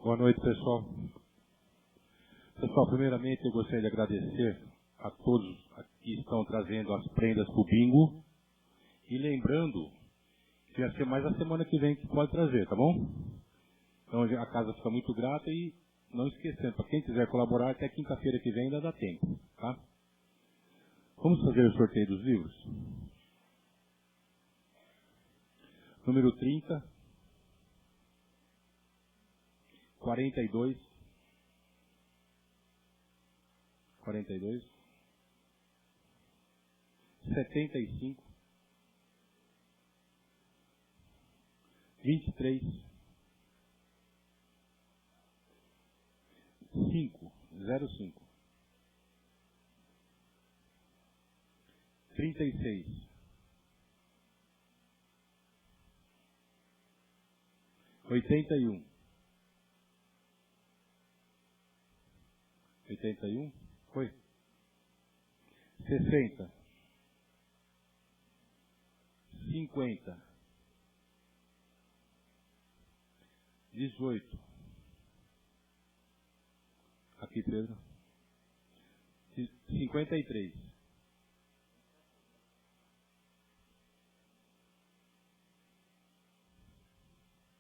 Boa noite, pessoal. Pessoal, primeiramente eu gostaria de agradecer a todos que estão trazendo as prendas para o bingo. E lembrando que vai ser mais a semana que vem que pode trazer, tá bom? Então a casa fica muito grata e não esquecendo, para quem quiser colaborar, até quinta-feira que vem ainda dá tempo, tá? Vamos fazer o sorteio dos livros? Número 30, 42, 75, 23, 5, 05, 36, 81, 81, foi? 60, 50, 18, aqui Pedro, 53,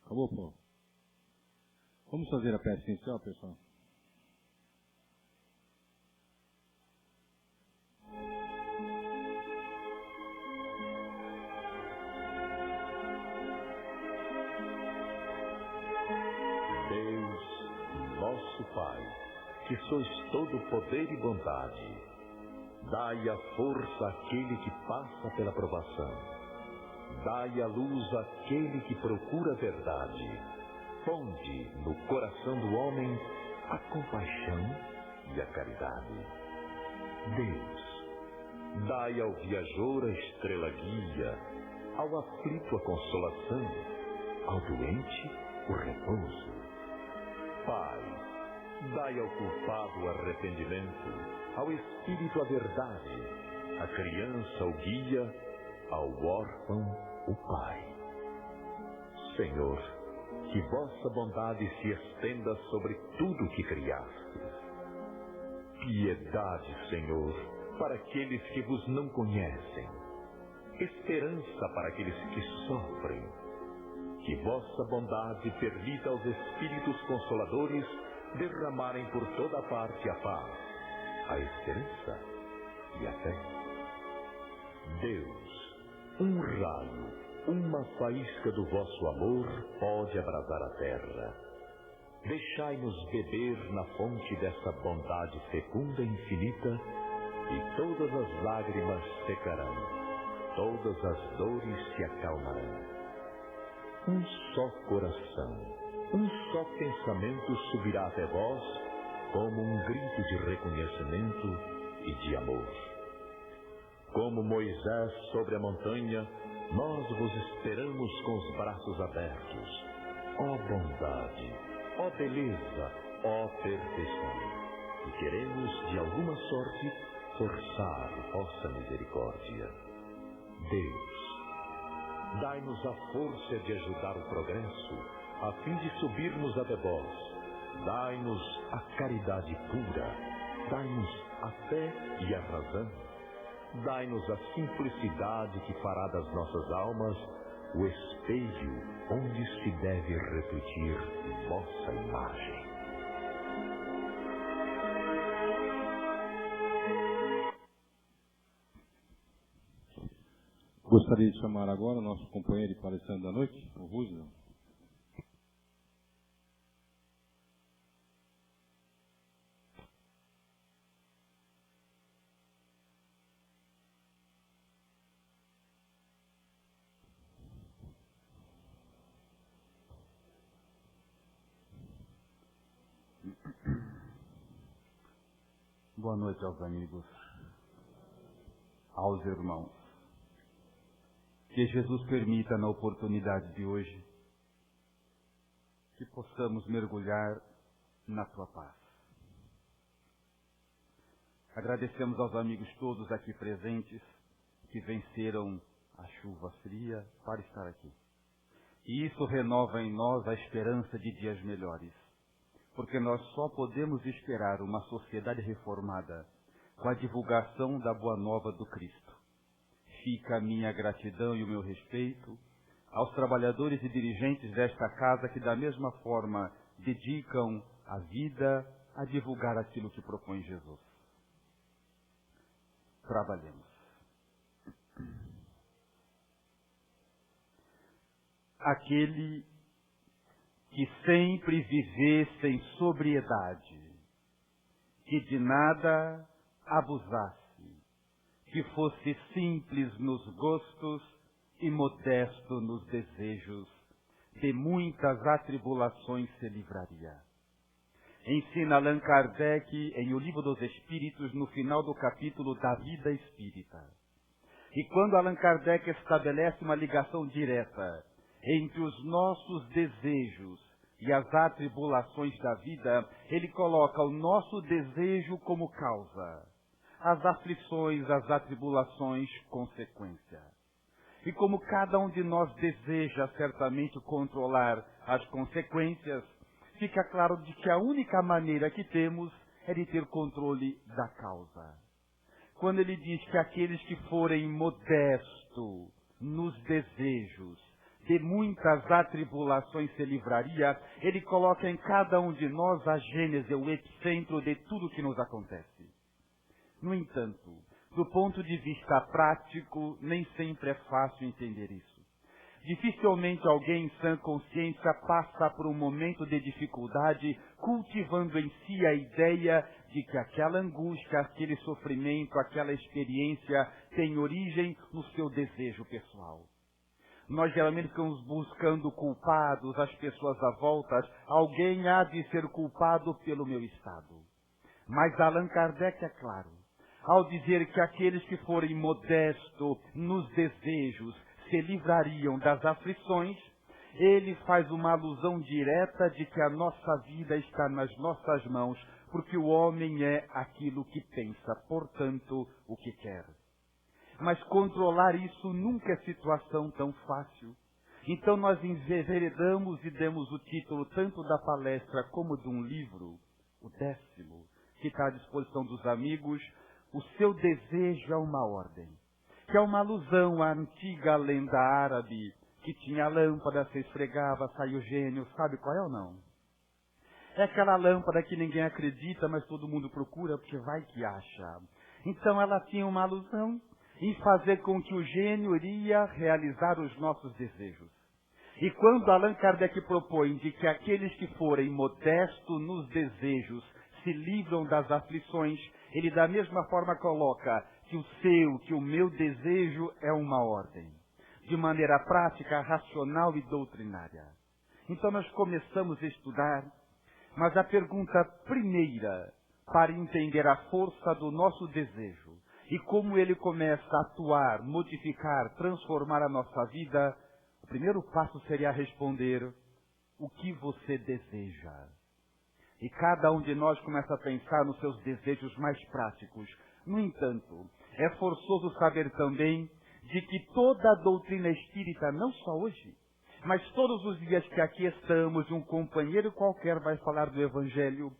acabou, pô? Vamos fazer a peça inicial, pessoal? Nosso Pai, que sois todo poder e bondade, dai a força àquele que passa pela provação, dai a luz àquele que procura a verdade, fonde no coração do homem a compaixão e a caridade. Deus, dai ao viajor a estrela guia, ao aflito a consolação, ao doente o repouso. Pai, dai ao culpado o arrependimento, ao espírito a verdade, à criança o guia, ao órfão o pai. Senhor, que vossa bondade se estenda sobre tudo o que criastes. Piedade, Senhor, para aqueles que vos não conhecem. Esperança para aqueles que sofrem. Que vossa bondade permita aos Espíritos Consoladores derramarem por toda parte a paz, a esperança e a fé. Deus, um raio, uma faísca do vosso amor pode abrasar a terra. Deixai-nos beber na fonte dessa bondade fecunda e infinita, e todas as lágrimas secarão, todas as dores se acalmarão. Um só coração, um só pensamento subirá até vós, como um grito de reconhecimento e de amor. Como Moisés sobre a montanha, nós vos esperamos com os braços abertos. Ó bondade, ó beleza, ó perfeição, e queremos, de alguma sorte, forçar vossa misericórdia. Deus, dai-nos a força de ajudar o progresso, a fim de subirmos até vós. Dai-nos a caridade pura, dai-nos a fé e a razão. Dai-nos a simplicidade que fará das nossas almas o espelho onde se deve refletir vossa imagem. Gostaria de chamar agora o nosso companheiro e palestrante da noite, o Rússio. Boa noite aos amigos, aos irmãos. Que Jesus permita, na oportunidade de hoje, que possamos mergulhar na tua paz. Agradecemos aos amigos todos aqui presentes que venceram a chuva fria para estar aqui. E isso renova em nós a esperança de dias melhores. porque nós só podemos esperar uma sociedade reformada com a divulgação da Boa Nova do Cristo. Fica a minha gratidão e o meu respeito aos trabalhadores e dirigentes desta casa que, da mesma forma, dedicam a vida a divulgar aquilo que propõe Jesus. Trabalhemos. Aquele que sempre vivesse em sobriedade, que de nada abusasse, que fosse simples nos gostos e modesto nos desejos, de muitas atribulações se livraria. Ensina Allan Kardec em O Livro dos Espíritos, no final do capítulo da vida espírita. E quando Allan Kardec estabelece uma ligação direta entre os nossos desejos e as atribulações da vida, ele coloca o nosso desejo como causa, as aflições, as atribulações, consequência. E como cada um de nós deseja certamente controlar as consequências, fica claro de que a única maneira que temos é de ter controle da causa. Quando ele diz que aqueles que forem modestos nos desejos, de muitas atribulações se livraria, ele coloca em cada um de nós a gênese, o epicentro de tudo que nos acontece. No entanto, do ponto de vista prático, nem sempre é fácil entender isso. Dificilmente alguém em sã consciência passa por um momento de dificuldade cultivando em si a ideia de que aquela angústia, aquele sofrimento, aquela experiência tem origem no seu desejo pessoal. Nós geralmente ficamos buscando culpados, as pessoas à volta, alguém há de ser culpado pelo meu estado. Mas Allan Kardec é claro, ao dizer que aqueles que forem modestos nos desejos se livrariam das aflições, ele faz uma alusão direta de que a nossa vida está nas nossas mãos, porque o homem é aquilo que pensa, portanto, o que quer. Mas controlar isso nunca é situação tão fácil. Então nós enveredamos e demos o título tanto da palestra como de um livro, o 10º, que está à disposição dos amigos, O Seu Desejo é uma Ordem, que é uma alusão à antiga lenda árabe, que tinha a lâmpada, se esfregava, sai o gênio, sabe qual é ou não? É aquela lâmpada que ninguém acredita, mas todo mundo procura, porque vai que acha. Então ela tinha uma alusão em fazer com que o gênio iria realizar os nossos desejos. E quando Allan Kardec propõe de que aqueles que forem modestos nos desejos se livram das aflições, ele da mesma forma coloca que o meu desejo é uma ordem, de maneira prática, racional e doutrinária. Então nós começamos a estudar, mas a pergunta primeira para entender a força do nosso desejo e como ele começa a atuar, modificar, transformar a nossa vida, o primeiro passo seria responder: o que você deseja? E cada um de nós começa a pensar nos seus desejos mais práticos. No entanto, é forçoso saber também de que toda a doutrina espírita, não só hoje, mas todos os dias que aqui estamos, um companheiro qualquer vai falar do Evangelho,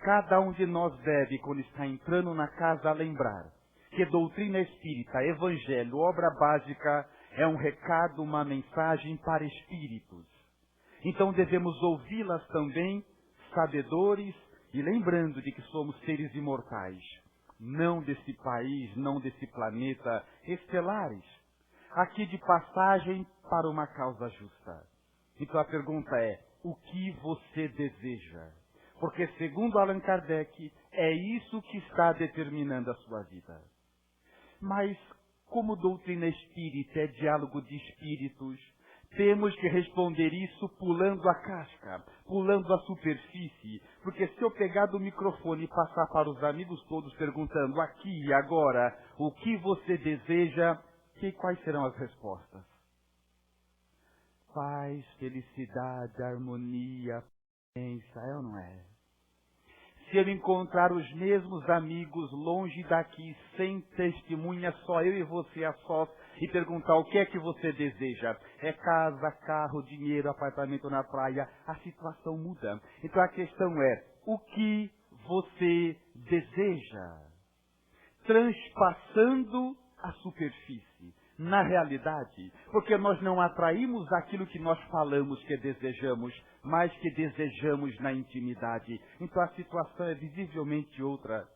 cada um de nós deve, quando está entrando na casa, lembrar que doutrina espírita, Evangelho, obra básica, é um recado, uma mensagem para espíritos. Então devemos ouvi-las também, sabedores, e lembrando de que somos seres imortais, não desse país, não desse planeta, estelares, aqui de passagem para uma causa justa. Então a pergunta é: o que você deseja? Porque segundo Allan Kardec, é isso que está determinando a sua vida. Mas, como doutrina espírita é diálogo de espíritos, temos que responder isso pulando a casca, pulando a superfície, porque se eu pegar do microfone e passar para os amigos todos perguntando aqui e agora o que você deseja, quais serão as respostas? Paz, felicidade, harmonia, paciência, é ou não é? Se eu encontrar os mesmos amigos longe daqui, sem testemunha, só eu e você a sós, e perguntar o que é que você deseja. É casa, carro, dinheiro, apartamento na praia. A situação muda. Então a questão é, o que você deseja? Transpassando a superfície. Na realidade, porque nós não atraímos aquilo que nós falamos que desejamos, mas que desejamos na intimidade. Então a situação é visivelmente outra.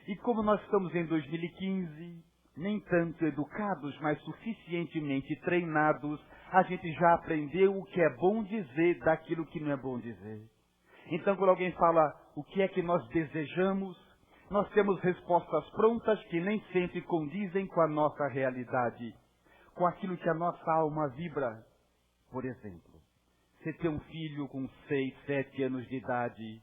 E como nós estamos em 2015, nem tanto educados, mas suficientemente treinados, a gente já aprendeu o que é bom dizer daquilo que não é bom dizer. Então quando alguém fala o que é que nós desejamos, nós temos respostas prontas que nem sempre condizem com a nossa realidade, com aquilo que a nossa alma vibra. Por exemplo, você tem um filho com 6, 7 anos de idade,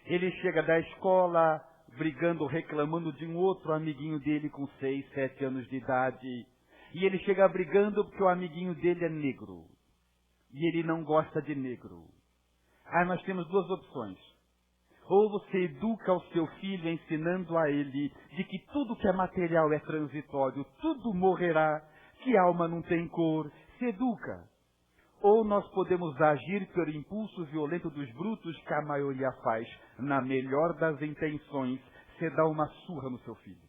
ele chega da escola brigando, reclamando de um outro amiguinho dele com 6, 7 anos de idade, e ele chega brigando porque o amiguinho dele é negro, e ele não gosta de negro. Aí nós temos duas opções. Ou você educa o seu filho ensinando a ele de que tudo que é material é transitório, tudo morrerá, que a alma não tem cor, se educa. Ou nós podemos agir pelo impulso violento dos brutos que a maioria faz. Na melhor das intenções, você dá uma surra no seu filho.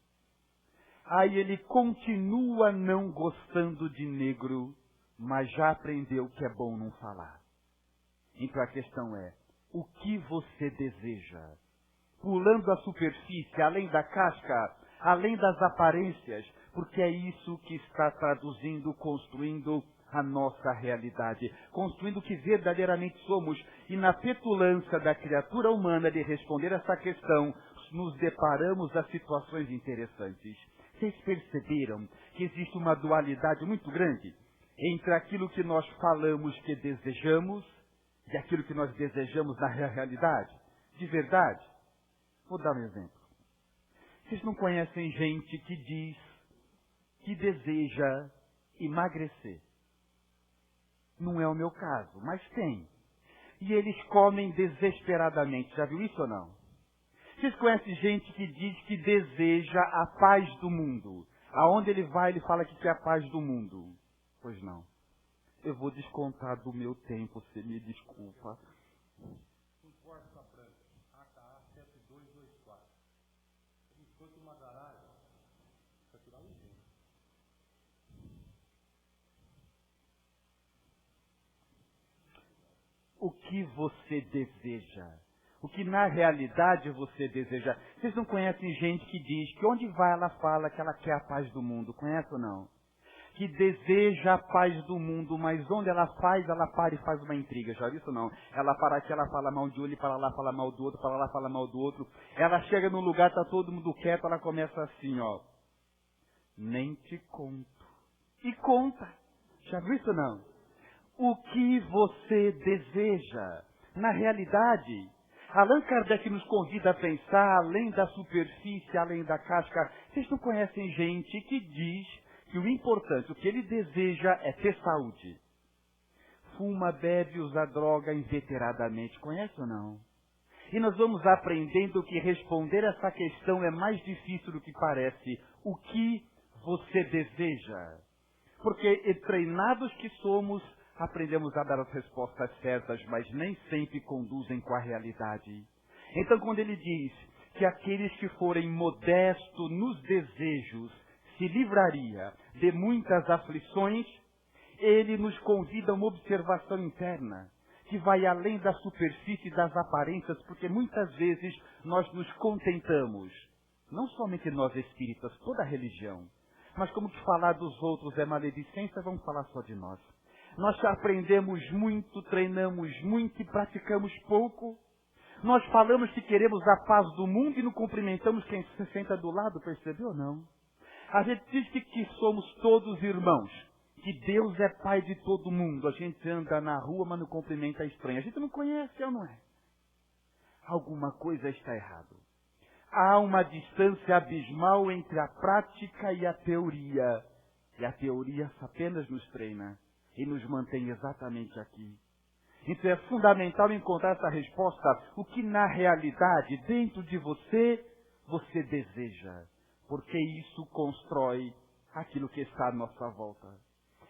Aí ele continua não gostando de negro, mas já aprendeu que é bom não falar. Então a questão é, o que você deseja? Pulando a superfície, além da casca, além das aparências, porque é isso que está traduzindo, construindo a nossa realidade, construindo o que verdadeiramente somos. E na petulância da criatura humana de responder essa questão, nos deparamos a situações interessantes. Vocês perceberam que existe uma dualidade muito grande entre aquilo que nós falamos que desejamos e aquilo que nós desejamos na realidade? De verdade? Vou dar um exemplo. Vocês não conhecem gente que diz que deseja emagrecer? Não é o meu caso, mas tem. E eles comem desesperadamente. Já viu isso ou não? Vocês conhecem gente que diz que deseja a paz do mundo? Aonde ele vai, ele fala que quer a paz do mundo. Pois não. Eu vou descontar do meu tempo, você me desculpa. Importa branca, AKA 7224. Enquanto uma garagem, para tirar o jeito. O que você deseja? O que na realidade você deseja? Vocês não conhecem gente que diz que onde vai ela fala que ela quer a paz do mundo? Conhece ou não? Que deseja a paz do mundo, mas onde ela faz, ela para e faz uma intriga. Já viu isso ou não? Ela para aqui, ela fala mal de um, ele para lá, fala mal do outro, para lá, fala mal do outro. Ela chega num lugar, está todo mundo quieto, ela começa assim, ó. Nem te conto. E conta. Já viu isso ou não? O que você deseja? Na realidade, Allan Kardec nos convida a pensar além da superfície, além da casca. Vocês não conhecem gente que diz que o importante, o que ele deseja é ter saúde. Fuma, bebe, usa droga inveteradamente. Conhece ou não? E nós vamos aprendendo que responder essa questão é mais difícil do que parece. O que você deseja? Porque treinados que somos, aprendemos a dar as respostas certas, mas nem sempre conduzem com a realidade. Então quando ele diz que aqueles que forem modestos nos desejos se livraria de muitas aflições, ele nos convida a uma observação interna, que vai além da superfície das aparências, porque muitas vezes nós nos contentamos, não somente nós espíritas, toda a religião, mas como que falar dos outros é maledicência, vamos falar só de nós. Nós aprendemos muito, treinamos muito e praticamos pouco. Nós falamos que queremos a paz do mundo e não cumprimentamos quem se senta do lado, percebeu ou não? A gente diz que somos todos irmãos, que Deus é pai de todo mundo. A gente anda na rua, mas não cumprimenta a estranha. A gente não conhece, ou não é? Alguma coisa está errado. Há uma distância abismal entre a prática e a teoria. E a teoria apenas nos treina e nos mantém exatamente aqui. Então é fundamental encontrar essa resposta. O que na realidade, dentro de você, você deseja. Porque isso constrói aquilo que está à nossa volta.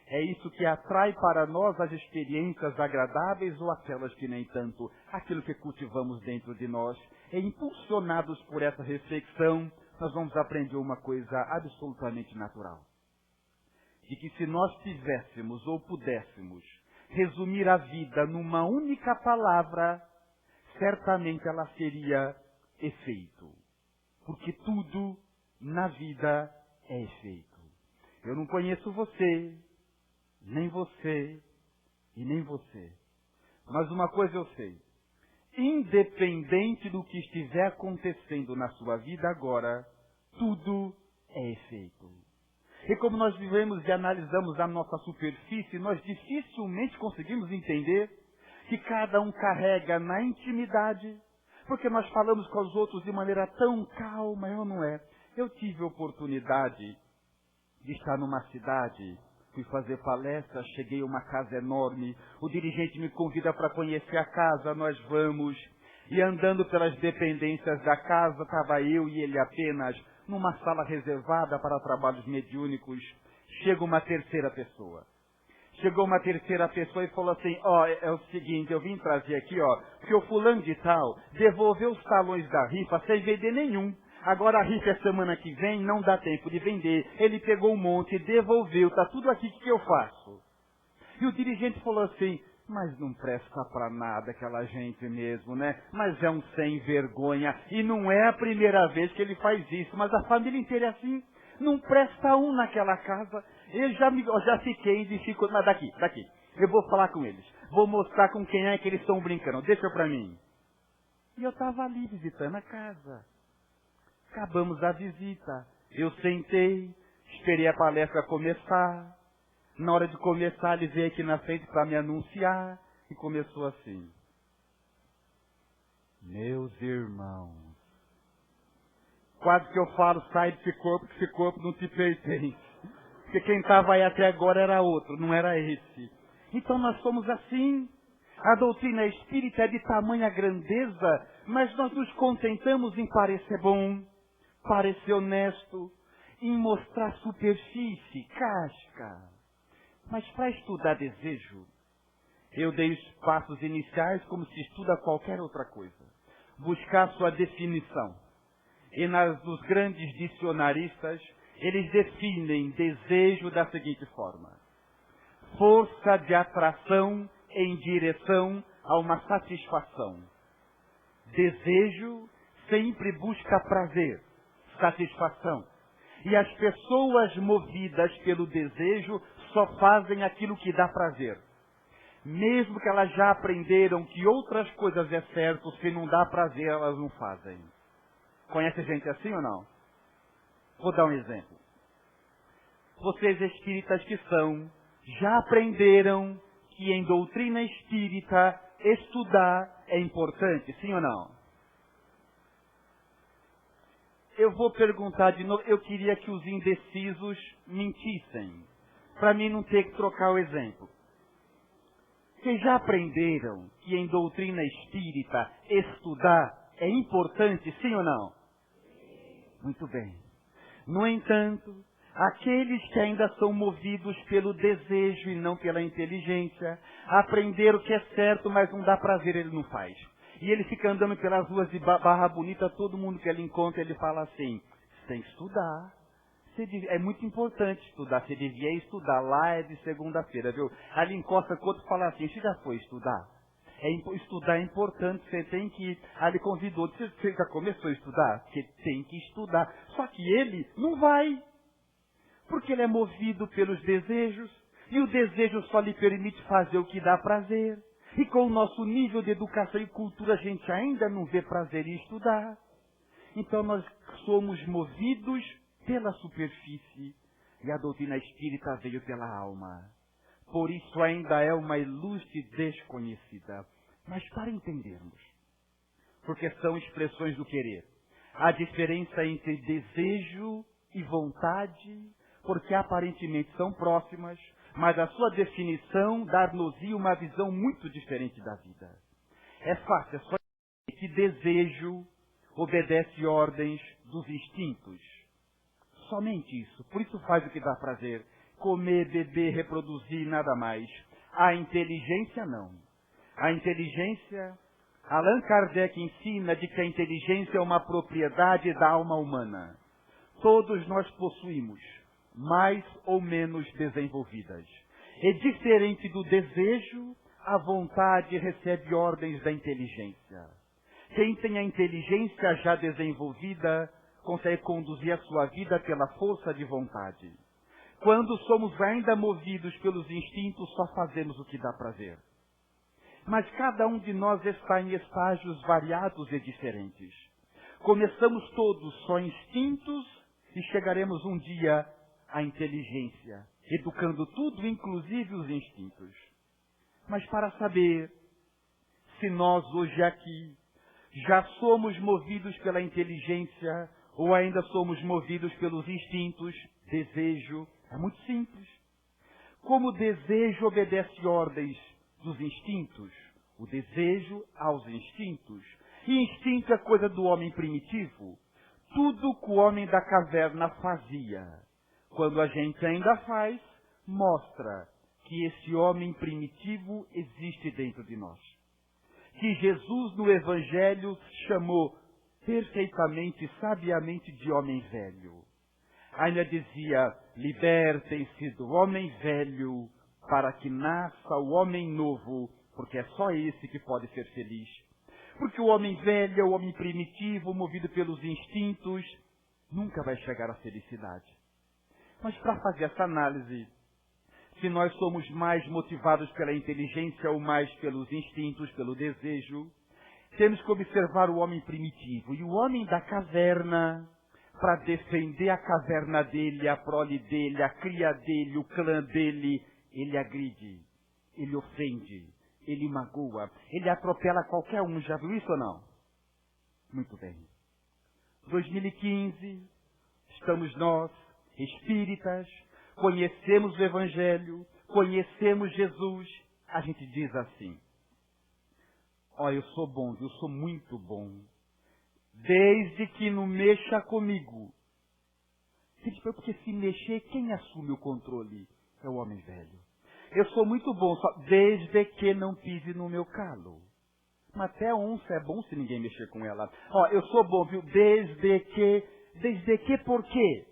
É isso que atrai para nós as experiências agradáveis ou aquelas que nem tanto, aquilo que cultivamos dentro de nós. E impulsionados por essa reflexão, nós vamos aprender uma coisa absolutamente natural. De que se nós tivéssemos ou pudéssemos resumir a vida numa única palavra, certamente ela seria efeito. Porque tudo na vida é efeito. Eu não conheço você, nem você e nem você. Mas uma coisa eu sei. Independente do que estiver acontecendo na sua vida agora, tudo é efeito. E como nós vivemos e analisamos a nossa superfície, nós dificilmente conseguimos entender que cada um carrega na intimidade, porque nós falamos com os outros de maneira tão calma, eu não é. Eu tive a oportunidade de estar numa cidade, fui fazer palestra, cheguei a uma casa enorme, o dirigente me convida para conhecer a casa, nós vamos, e andando pelas dependências da casa, estava eu e ele apenas numa sala reservada para trabalhos mediúnicos. Chega uma terceira pessoa. Chegou uma terceira pessoa e falou assim, é o seguinte, eu vim trazer aqui, porque o fulano de tal devolveu os talões da rifa sem vender nenhum. Agora a rifa é semana que vem, não dá tempo de vender. Ele pegou um monte, devolveu, está tudo aqui, o que eu faço? E o dirigente falou assim, mas não presta para nada aquela gente mesmo, né? Mas é um sem vergonha. E não é a primeira vez que ele faz isso, mas a família inteira é assim. Não presta um naquela casa. Eu já fiquei de fico, mas daqui. Eu vou falar com eles. Vou mostrar com quem é que eles estão brincando. Deixa para mim. E eu estava ali visitando a casa. Acabamos a visita. Eu sentei, esperei a palestra começar. Na hora de começar, ele veio aqui na frente para me anunciar. E começou assim. Meus irmãos. Quase que eu falo, sai desse corpo, que esse corpo não te pertence. Porque quem estava aí até agora era outro, não era esse. Então nós somos assim. A doutrina espírita é de tamanha grandeza, mas nós nos contentamos em parecer bom, parecer honesto, em mostrar superfície, casca. Mas para estudar desejo, eu dei os passos iniciais como se estuda qualquer outra coisa. Buscar sua definição. E nos grandes dicionaristas, eles definem desejo da seguinte forma. Força de atração em direção a uma satisfação. Desejo sempre busca prazer, satisfação. E as pessoas movidas pelo desejo só fazem aquilo que dá prazer. Mesmo que elas já aprenderam que outras coisas é certo, se não dá prazer, elas não fazem. Conhece gente assim ou não? Vou dar um exemplo. Vocês espíritas que são, já aprenderam que em doutrina espírita estudar é importante, sim ou não? Eu vou perguntar de novo, eu queria que os indecisos mentissem, para mim não ter que trocar o exemplo. Vocês já aprenderam que em doutrina espírita estudar é importante, sim ou não? Muito bem. No entanto, aqueles que ainda são movidos pelo desejo e não pela inteligência, aprenderam o que é certo, mas não dá prazer, ele não faz. E ele fica andando pelas ruas de Barra Bonita, todo mundo que ele encontra, ele fala assim, você tem que estudar. É muito importante estudar, você devia estudar, lá é de segunda-feira, viu? Aí ele encosta com o outro e fala assim, você já foi estudar? Estudar é importante, você tem que ir. Aí ele convidou, você já começou a estudar? Você tem que estudar. Só que ele não vai, porque ele é movido pelos desejos, e o desejo só lhe permite fazer o que dá prazer. E com o nosso nível de educação e cultura, a gente ainda não vê prazer em estudar. Então nós somos movidos pela superfície, e a doutrina espírita veio pela alma. Por isso ainda é uma ilustre desconhecida. Mas para entendermos, porque são expressões do querer, a diferença entre desejo e vontade, porque aparentemente são próximas, mas a sua definição dar-nos-ia uma visão muito diferente da vida. É fácil, é só que desejo obedece ordens dos instintos. Somente isso. Por isso faz o que dá prazer. Comer, beber, reproduzir, nada mais. A inteligência não. A inteligência, Allan Kardec ensina de que a inteligência é uma propriedade da alma humana. Todos nós possuímos, mais ou menos desenvolvidas. É diferente do desejo, a vontade recebe ordens da inteligência. Quem tem a inteligência já desenvolvida, consegue conduzir a sua vida pela força de vontade. Quando somos ainda movidos pelos instintos, só fazemos o que dá prazer. Mas cada um de nós está em estágios variados e diferentes. Começamos todos só instintos e chegaremos um dia à inteligência, educando tudo, inclusive os instintos. Mas para saber se nós hoje aqui já somos movidos pela inteligência ou ainda somos movidos pelos instintos, desejo, é muito simples. Como o desejo obedece ordens dos instintos, o desejo aos instintos. E instinto é coisa do homem primitivo. Tudo que o homem da caverna fazia, quando a gente ainda faz, mostra que esse homem primitivo existe dentro de nós. Que Jesus no Evangelho chamou perfeitamente, sabiamente de homem velho. Ainda dizia, libertem-se do homem velho para que nasça o homem novo, porque é só esse que pode ser feliz. Porque o homem velho é o homem primitivo, movido pelos instintos, nunca vai chegar à felicidade. Mas para fazer essa análise, se nós somos mais motivados pela inteligência ou mais pelos instintos, pelo desejo, temos que observar o homem primitivo. E o homem da caverna, para defender a caverna dele, a prole dele, a cria dele, o clã dele, ele agride, ele ofende, ele magoa, ele atropela qualquer um. Já viu isso ou não? Muito bem. 2015, estamos nós, espíritas, conhecemos o Evangelho, conhecemos Jesus. A gente diz assim, ó, eu sou bom, eu sou muito bom, desde que não mexa comigo. Porque se mexer, quem assume o controle? É o homem velho. Eu sou muito bom, só desde que não pise no meu calo. Mas até a onça é bom se ninguém mexer com ela. Ó, eu sou bom, viu? Desde que por quê?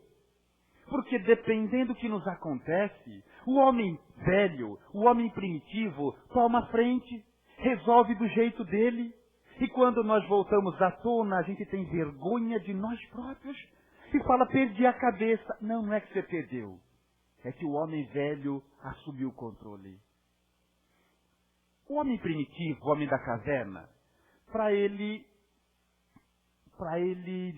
Porque dependendo do que nos acontece, o homem velho, o homem primitivo, toma a frente, resolve do jeito dele. E quando nós voltamos à tona, a gente tem vergonha de nós próprios e fala, perdi a cabeça. Não, não é que você perdeu. É que o homem velho assumiu o controle. O homem primitivo, o homem da caverna, para ele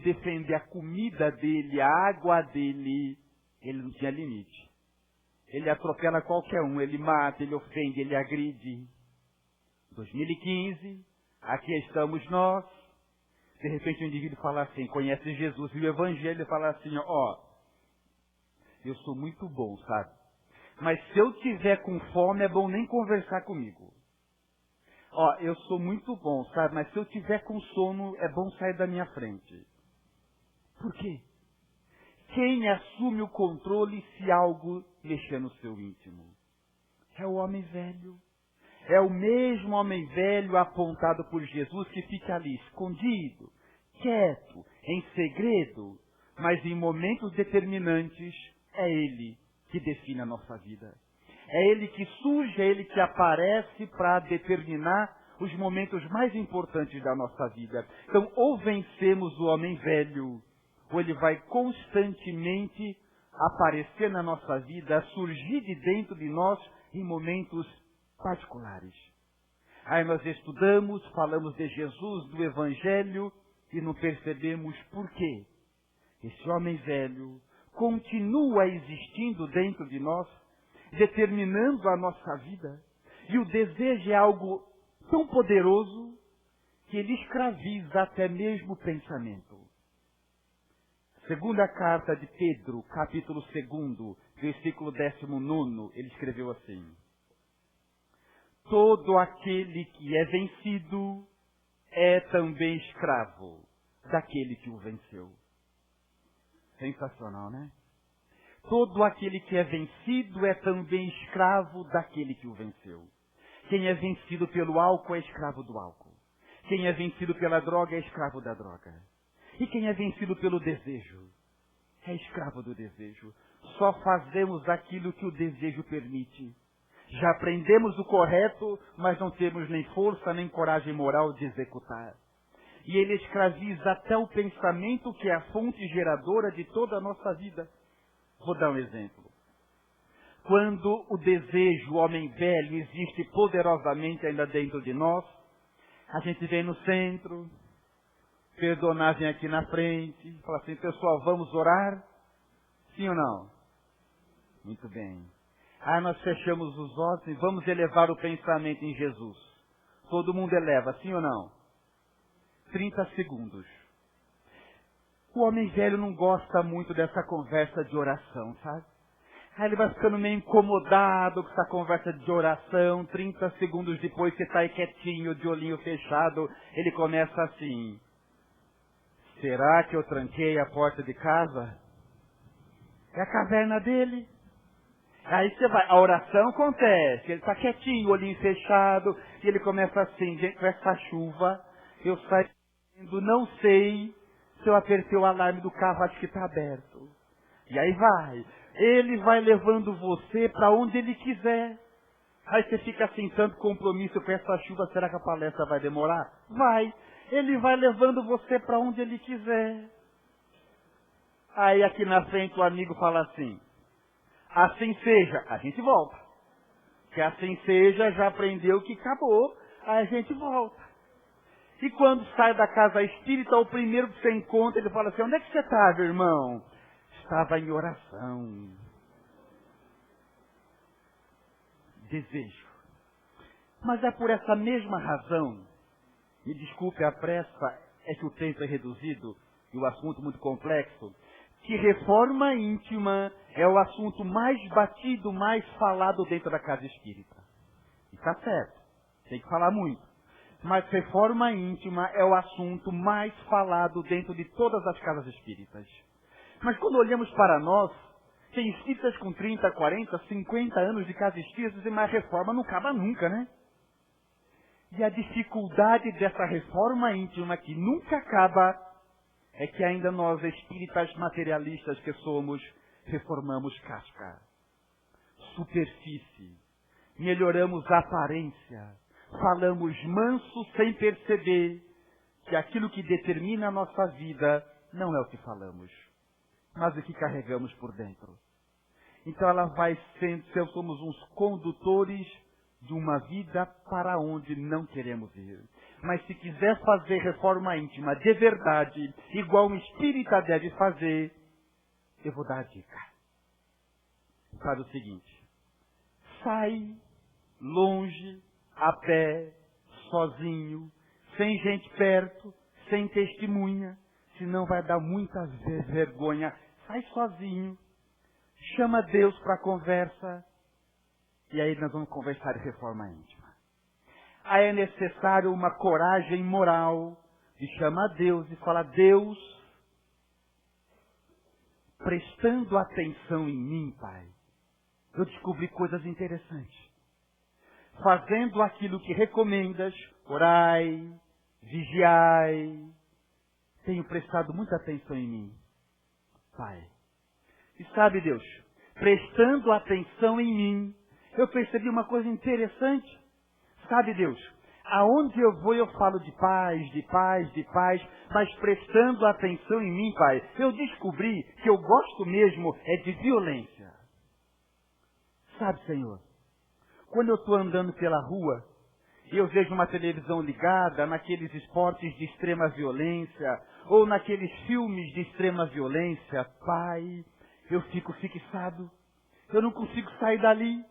defender a comida dele, a água dele, ele não tinha limite. Ele atropela qualquer um, ele mata, ele ofende, ele agride. 2015, aqui estamos nós. De repente o indivíduo fala assim, conhece Jesus e o Evangelho, fala assim, ó, eu sou muito bom, sabe? Mas se eu tiver com fome, é bom nem conversar comigo. Ó, eu sou muito bom, sabe? Mas se eu tiver com sono, é bom sair da minha frente. Por quê? Quem assume o controle se algo mexer no seu íntimo? É o homem velho. É o mesmo homem velho apontado por Jesus que fica ali escondido, quieto, em segredo, mas em momentos determinantes é ele que define a nossa vida. É ele que surge, é ele que aparece para determinar os momentos mais importantes da nossa vida. Então, ou vencemos o homem velho, ou ele vai constantemente aparecer na nossa vida, surgir de dentro de nós em momentos particulares. Aí nós estudamos, falamos de Jesus, do Evangelho, e não percebemos por quê. Esse homem velho continua existindo dentro de nós, determinando a nossa vida. E o desejo é algo tão poderoso que ele escraviza até mesmo o pensamento. Segunda carta de Pedro, capítulo 2, versículo 19, ele escreveu assim: todo aquele que é vencido é também escravo daquele que o venceu. Sensacional, né? Todo aquele que é vencido é também escravo daquele que o venceu. Quem é vencido pelo álcool é escravo do álcool. Quem é vencido pela droga é escravo da droga. E quem é vencido pelo desejo é escravo do desejo. Só fazemos aquilo que o desejo permite. Já aprendemos o correto, mas não temos nem força nem coragem moral de executar. E ele escraviza até o pensamento, que é a fonte geradora de toda a nossa vida. Vou dar um exemplo. Quando o desejo, o homem velho, existe poderosamente ainda dentro de nós, a gente vem no centro, personagem aqui na frente, fala assim: pessoal, vamos orar? Sim ou não? Muito bem. Aí nós fechamos os olhos e vamos elevar o pensamento em Jesus. Todo mundo eleva, sim ou não? 30 segundos. O homem velho não gosta muito dessa conversa de oração, sabe? Aí ele vai ficando meio incomodado com essa conversa de oração. 30 segundos depois, que está aí quietinho, de olhinho fechado, ele começa assim: será que eu tranquei a porta de casa? É a caverna dele. Aí você vai, a oração acontece, ele está quietinho, olhinho fechado, e ele começa assim: gente, com essa chuva, eu saio, não sei se eu apertei o alarme do carro, acho que está aberto. E aí vai, ele vai levando você para onde ele quiser. Aí você fica assim, tanto compromisso com essa chuva, será que a palestra vai demorar? Vai, ele vai levando você para onde ele quiser. Aí aqui na frente o amigo fala assim: assim seja, a gente volta. Que assim seja, já aprendeu que acabou, aí a gente volta. E quando sai da casa espírita, o primeiro que você encontra, ele fala assim: onde é que você estava, irmão? Estava em oração. Desejo. Mas é por essa mesma razão, me desculpe a pressa, é que o tempo é reduzido e o assunto muito complexo, que reforma íntima é o assunto mais batido, mais falado dentro da casa espírita. E está certo, tem que falar muito. Mas reforma íntima é o assunto mais falado dentro de todas as casas espíritas. Mas quando olhamos para nós, tem espíritas com 30, 40, 50 anos de casa espírita, e mais reforma não acaba nunca, né? E a dificuldade dessa reforma íntima que nunca acaba é que ainda nós, espíritas materialistas que somos, reformamos casca, superfície, melhoramos a aparência, falamos manso sem perceber que aquilo que determina a nossa vida não é o que falamos, mas o que carregamos por dentro. Então ela vai sendo, somos uns condutores de uma vida para onde não queremos ir. Mas se quiser fazer reforma íntima de verdade, igual um espírita deve fazer, eu vou dar a dica. Faz o seguinte: sai longe, a pé, sozinho, sem gente perto, sem testemunha, senão vai dar muita vergonha. Sai sozinho, chama Deus para a conversa, e aí nós vamos conversar de reforma íntima. Aí é necessário uma coragem moral de chamar Deus e falar: Deus, prestando atenção em mim, Pai, eu descobri coisas interessantes. Fazendo aquilo que recomendas, orai, vigiai, tenho prestado muita atenção em mim, Pai. E sabe, Deus, prestando atenção em mim, eu percebi uma coisa interessante. Sabe, Deus, aonde eu vou eu falo de paz, de paz, de paz, mas prestando atenção em mim, Pai, eu descobri que eu gosto mesmo é de violência. Sabe, Senhor, quando eu estou andando pela rua e eu vejo uma televisão ligada naqueles esportes de extrema violência ou naqueles filmes de extrema violência, Pai, eu fico fixado. Eu não consigo sair dali.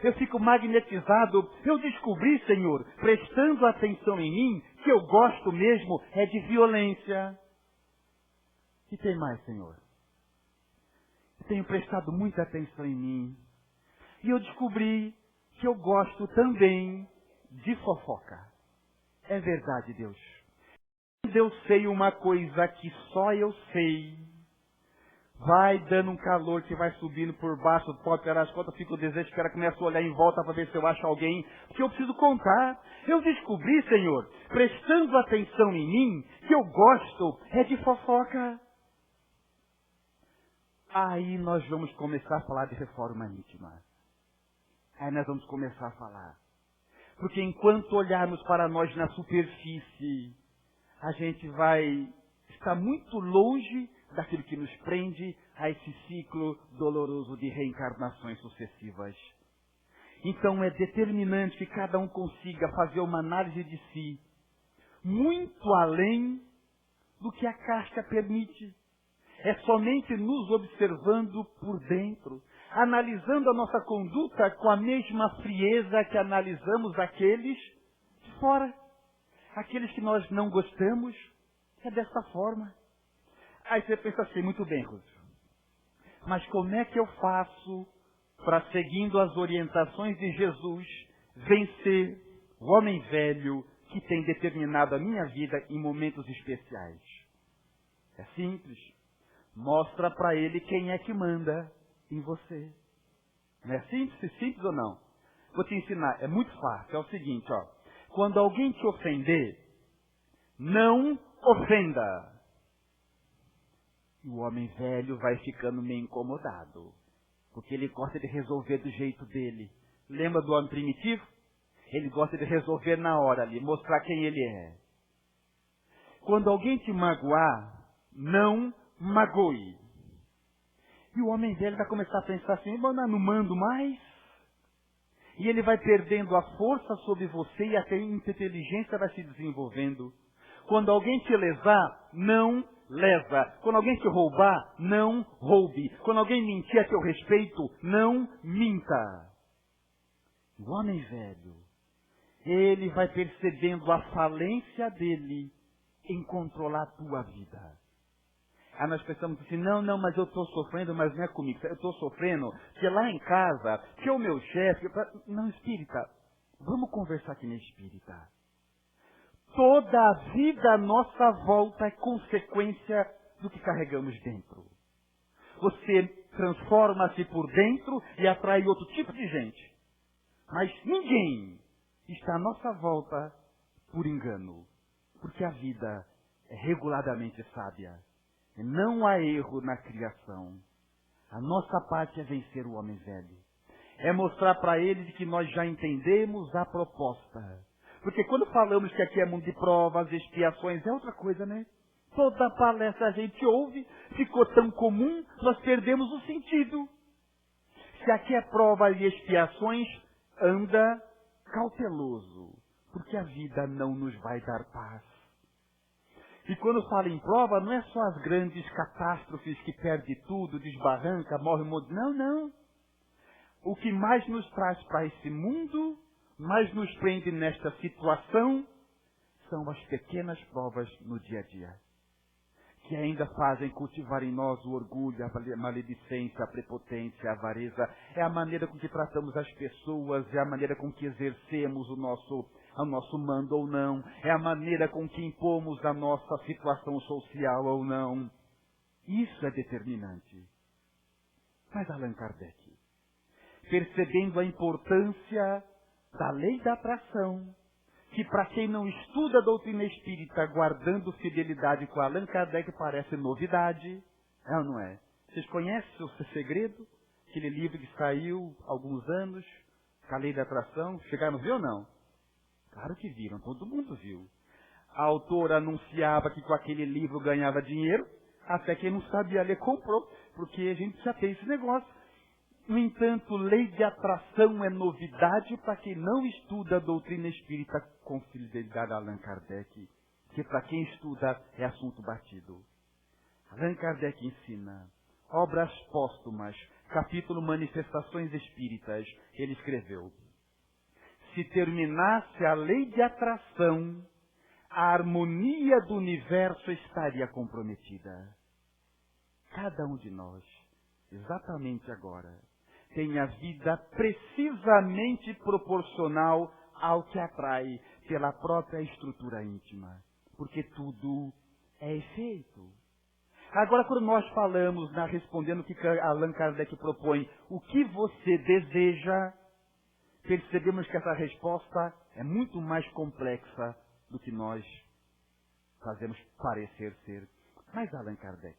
Eu fico magnetizado. Eu descobri, Senhor, prestando atenção em mim, que eu gosto mesmo é de violência. E tem mais, Senhor. Eu tenho prestado muita atenção em mim. E eu descobri que eu gosto também de fofoca. É verdade, Deus. Quando eu sei uma coisa que só eu sei, Vai dando um calor que vai subindo por baixo, pode pegar as contas, fica o desejo, cara, começa a olhar em volta para ver se eu acho alguém, porque eu preciso contar. Eu descobri, Senhor, prestando atenção em mim, que eu gosto é de fofoca. Aí nós vamos começar a falar de reforma íntima. Aí nós vamos começar a falar. Porque enquanto olharmos para nós na superfície, a gente vai estar muito longe daquilo que nos prende a esse ciclo doloroso de reencarnações sucessivas. Então é determinante que cada um consiga fazer uma análise de si, muito além do que a casca permite. É somente nos observando por dentro, analisando a nossa conduta com a mesma frieza que analisamos aqueles de fora. Aqueles que nós não gostamos, é dessa forma. Aí você pensa assim, muito bem, Rússio, mas como é que eu faço para, seguindo as orientações de Jesus, vencer o homem velho que tem determinado a minha vida em momentos especiais? É simples. Mostra para ele quem é que manda em você. Não é simples? Simples ou não? Vou te ensinar. É muito fácil. É o seguinte, ó. Quando alguém te ofender, não ofenda. E o homem velho vai ficando meio incomodado. Porque ele gosta de resolver do jeito dele. Lembra do homem primitivo? Ele gosta de resolver na hora ali, mostrar quem ele é. Quando alguém te magoar, não magoe. E o homem velho vai começar a pensar assim, não mando mais. E ele vai perdendo a força sobre você e até a inteligência vai se desenvolvendo. Quando alguém te lesar, não lesa. Quando alguém te roubar, não roube. Quando alguém mentir a teu respeito, não minta. O homem velho, ele vai percebendo a falência dele em controlar a tua vida. Aí nós pensamos assim, não, mas eu estou sofrendo, mas não é comigo. Eu estou sofrendo porque lá em casa, que é o meu chefe... Não, espírita, vamos conversar aqui na espírita. Toda a vida à nossa volta é consequência do que carregamos dentro. Você transforma-se por dentro e atrai outro tipo de gente. Mas ninguém está à nossa volta por engano. Porque a vida é reguladamente sábia. Não há erro na criação. A nossa parte é vencer o homem velho. É mostrar para ele de que nós já entendemos a proposta. Porque quando falamos que aqui é mundo de provas, expiações, é outra coisa, né? Toda palestra a gente ouve, ficou tão comum, nós perdemos o sentido. Se aqui é prova e expiações, anda cauteloso. Porque a vida não nos vai dar paz. E quando fala em prova, não é só as grandes catástrofes que perde tudo, desbarranca, morre o mundo. Não. O que mais nos traz para esse mundo, mais nos prende nesta situação, são as pequenas provas no dia a dia. Que ainda fazem cultivar em nós o orgulho, a maledicência, a prepotência, a avareza. É a maneira com que tratamos as pessoas, é a maneira com que exercemos o nosso mando ou não, é a maneira com que impomos a nossa situação social ou não. Isso é determinante. Mas Allan Kardec, percebendo a importância da lei da atração, que para quem não estuda a doutrina espírita, guardando fidelidade com Allan Kardec, parece novidade, é ou não é? Vocês conhecem o Segredo? Aquele livro que saiu há alguns anos, com a lei da atração, chegaram a ver ou não? Claro que viram, todo mundo viu. A autora anunciava que com aquele livro ganhava dinheiro, até quem não sabia ler comprou, porque a gente já tem esse negócio. No entanto, lei de atração é novidade para quem não estuda a doutrina espírita com fidelidade a Allan Kardec, que para quem estuda é assunto batido. Allan Kardec ensina, obras póstumas, capítulo Manifestações Espíritas, ele escreveu: se terminasse a lei de atração, a harmonia do universo estaria comprometida. Cada um de nós, exatamente agora, tem a vida precisamente proporcional ao que atrai pela própria estrutura íntima. Porque tudo é efeito. Agora, quando nós falamos, respondendo o que Allan Kardec propõe, o que você deseja, percebemos que essa resposta é muito mais complexa do que nós fazemos parecer ser. Mas Allan Kardec,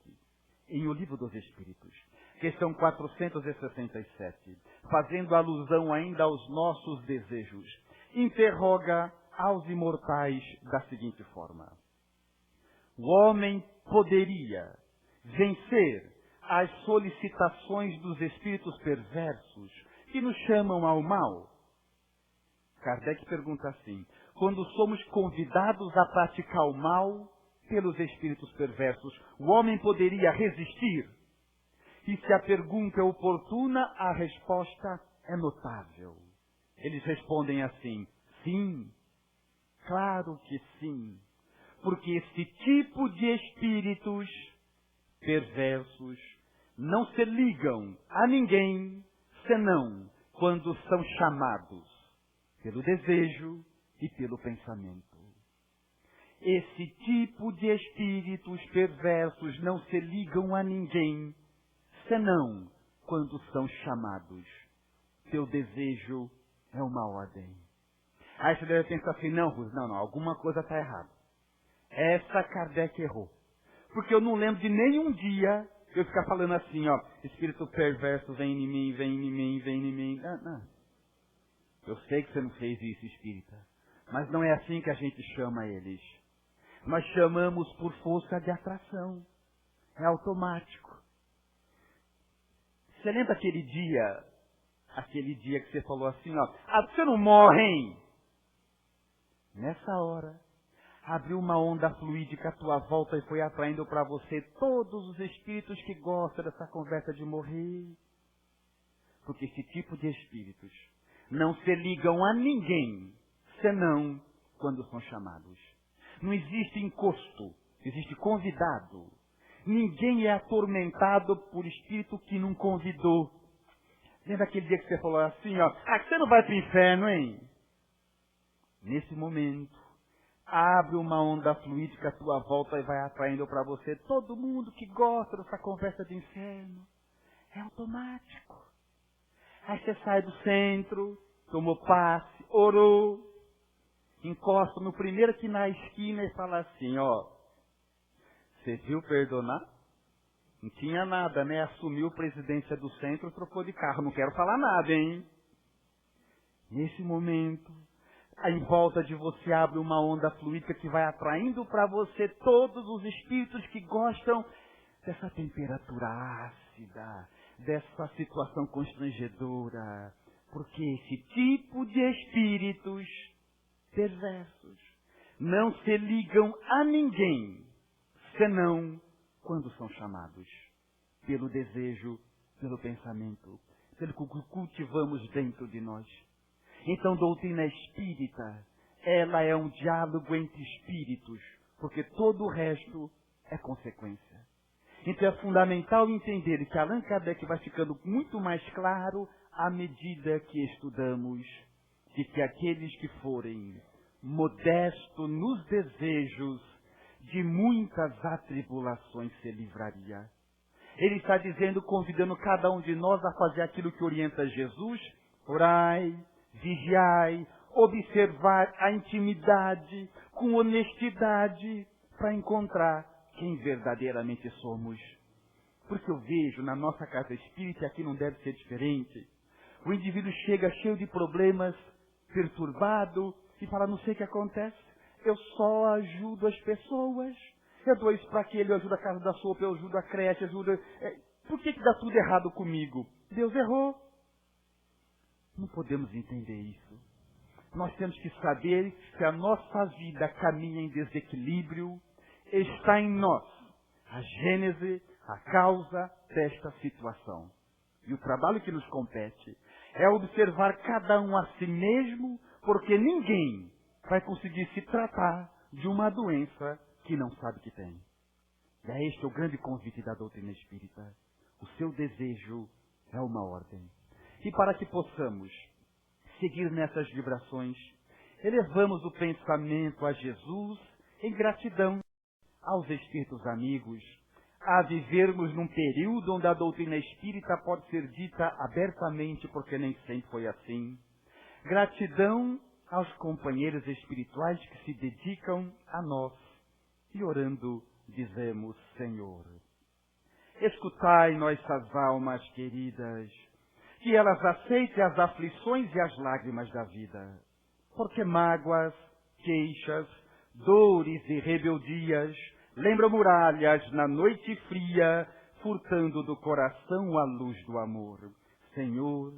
em O Livro dos Espíritos, questão 467, fazendo alusão ainda aos nossos desejos, interroga aos imortais da seguinte forma: o homem poderia vencer as solicitações dos espíritos perversos que nos chamam ao mal? Kardec pergunta assim: quando somos convidados a praticar o mal pelos espíritos perversos, o homem poderia resistir? E se a pergunta é oportuna, a resposta é notável. Eles respondem assim: sim, claro que sim. Porque esse tipo de espíritos perversos não se ligam a ninguém, senão quando são chamados pelo desejo e pelo pensamento. Esse tipo de espíritos perversos não se ligam a ninguém, senão quando são chamados. Teu desejo é uma ordem. Aí você deve pensar assim: não, Rus, não, alguma coisa está errada. Essa Kardec errou. Porque eu não lembro de nenhum dia eu ficar falando assim, espírito perverso vem em mim, vem em mim, vem em mim. Não. Eu sei que você não fez isso, espírita. Mas não é assim que a gente chama eles. Nós chamamos por força de atração. É automático. Você lembra aquele dia que você falou assim, você não morre, hein? Nessa hora, abriu uma onda fluídica à tua volta e foi atraindo para você todos os espíritos que gostam dessa conversa de morrer. Porque esse tipo de espíritos não se ligam a ninguém, senão quando são chamados. Não existe encosto, existe convidado. Ninguém é atormentado por espírito que não convidou. Lembra aquele dia que você falou assim, que você não vai para o inferno, hein? Nesse momento, abre uma onda fluídica à tua volta e vai atraindo para você todo mundo que gosta dessa conversa de inferno. É automático. Aí você sai do centro, tomou passe, orou, encosta no primeiro que na esquina e fala assim, você viu perdonar? Não tinha nada, né? Assumiu a presidência do centro, trocou de carro. Não quero falar nada, hein? Nesse momento, em volta de você abre uma onda fluídica que vai atraindo para você todos os espíritos que gostam dessa temperatura ácida, dessa situação constrangedora. Porque esse tipo de espíritos perversos não se ligam a ninguém, senão quando são chamados pelo desejo, pelo pensamento, pelo que cultivamos dentro de nós. Então, doutrina espírita, ela é um diálogo entre espíritos, porque todo o resto é consequência. Então é fundamental entender que Allan Kardec vai ficando muito mais claro à medida que estudamos, de que aqueles que forem modestos nos desejos, de muitas atribulações se livraria. Ele está dizendo, convidando cada um de nós a fazer aquilo que orienta Jesus: orai, vigiai, observar a intimidade com honestidade para encontrar quem verdadeiramente somos. Porque eu vejo na nossa casa espírita, aqui não deve ser diferente, o indivíduo chega cheio de problemas, perturbado, e fala: não sei o que acontece, eu só ajudo as pessoas, eu dou isso para aquele, eu ajudo a casa da sopa, eu ajudo a creche, por que dá tudo errado comigo? Deus errou. Não podemos entender isso. Nós temos que saber que a nossa vida caminha em desequilíbrio, está em nós a gênese, a causa desta situação. E o trabalho que nos compete é observar cada um a si mesmo, porque ninguém vai conseguir se tratar de uma doença que não sabe que tem. E é este o grande convite da doutrina espírita. O seu desejo é uma ordem. E para que possamos seguir nessas vibrações, elevamos o pensamento a Jesus em gratidão, aos espíritos amigos, a vivermos num período onde a doutrina espírita pode ser dita abertamente, porque nem sempre foi assim. Gratidão aos companheiros espirituais que se dedicam a nós. E orando, dizemos: Senhor, escutai nossas almas queridas, que elas aceitem as aflições e as lágrimas da vida, porque mágoas, queixas, dores e rebeldias lembram muralhas na noite fria, furtando do coração a luz do amor. Senhor,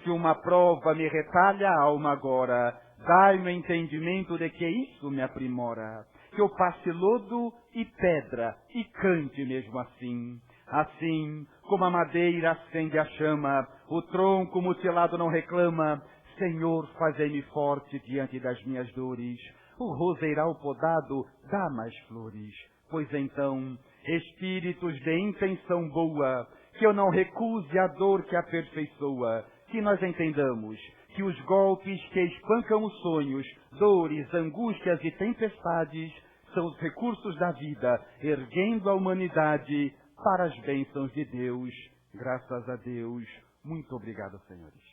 se uma prova me retalha a alma agora, dai-me entendimento de que isso me aprimora, que eu passe lodo e pedra e cante mesmo assim. Assim como a madeira acende a chama, o tronco mutilado não reclama, Senhor, fazei-me forte diante das minhas dores, o roseiral podado dá mais flores. Pois então, espíritos de intenção boa, que eu não recuse a dor que aperfeiçoa, que nós entendamos que os golpes que espancam os sonhos, dores, angústias e tempestades são os recursos da vida, erguendo a humanidade para as bênçãos de Deus. Graças a Deus. Muito obrigado, senhores.